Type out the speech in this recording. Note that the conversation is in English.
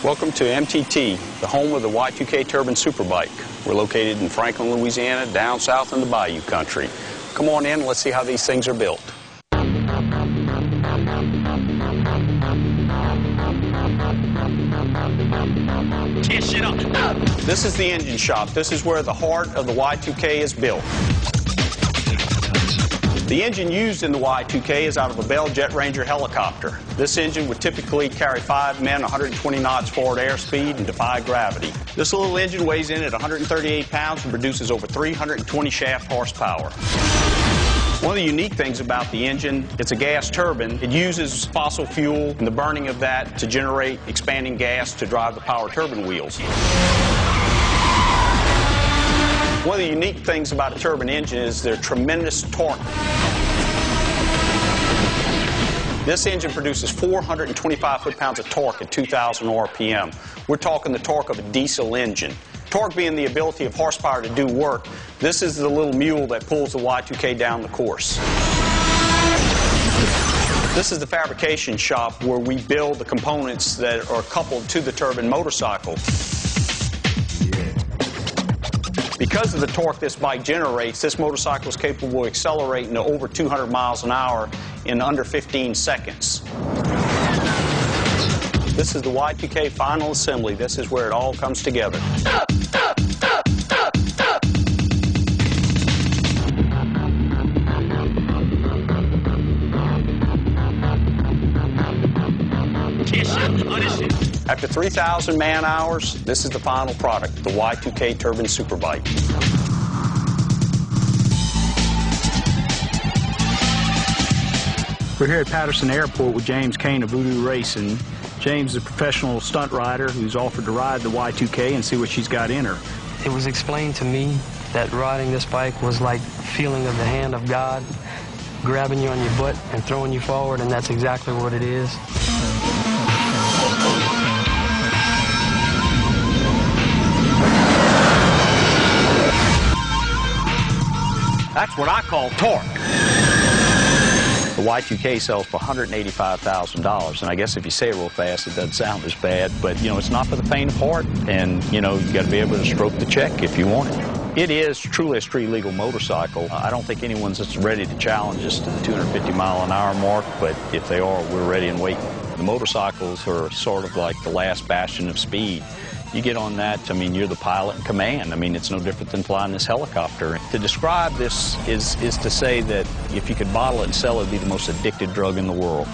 Welcome to MTT, the home of the Y2K Turbine Superbike. We're located in Franklin, Louisiana, down south in the Bayou country. Come on in, let's see how these things are built. This is the engine shop. This is where the heart of the Y2K is built. The engine used in the Y2K is out of a Bell Jet Ranger helicopter. This engine would typically carry 5 men, 120 knots forward airspeed, and defy gravity. This little engine weighs in at 138 pounds and produces over 320 shaft horsepower. One of the unique things about the engine, it's a gas turbine. It uses fossil fuel and the burning of that to generate expanding gas to drive the power turbine wheels. One of the unique things about a turbine engine is their tremendous torque. This engine produces 425 foot-pounds of torque at 2,000 RPM. We're talking the torque of a diesel engine. Torque being the ability of horsepower to do work, this is the little mule that pulls the Y2K down the course. This is the fabrication shop where we build the components that are coupled to the turbine motorcycle. Because of the torque this bike generates, this motorcycle is capable of accelerating to over 200 miles an hour in under 15 seconds. This is the Y2K final assembly. This is where it all comes together. After 3,000 man-hours, this is the final product, the Y2K Turbine Superbike. We're here at Patterson Airport with James Kane of Voodoo Racing. James is a professional stunt rider who's offered to ride the Y2K and see what she's got in her. It was explained to me that riding this bike was like feeling of the hand of God, grabbing you on your butt and throwing you forward, and that's exactly what it is. That's what I call torque. The Y2K sells for $185,000, and I guess if you say it real fast, it doesn't sound as bad, but, you know, it's not for the faint of heart, and, you know, you've got to be able to stroke the check if you want it. It is truly a street legal motorcycle. I don't think anyone's just ready to challenge us to the 250 mile an hour mark, but if they are, we're ready and waiting. The motorcycles are sort of like the last bastion of speed. You get on that, I mean, you're the pilot in command. I mean, it's no different than flying this helicopter. To describe this is to say that if you could bottle it and sell it, it'd be the most addictive drug in the world.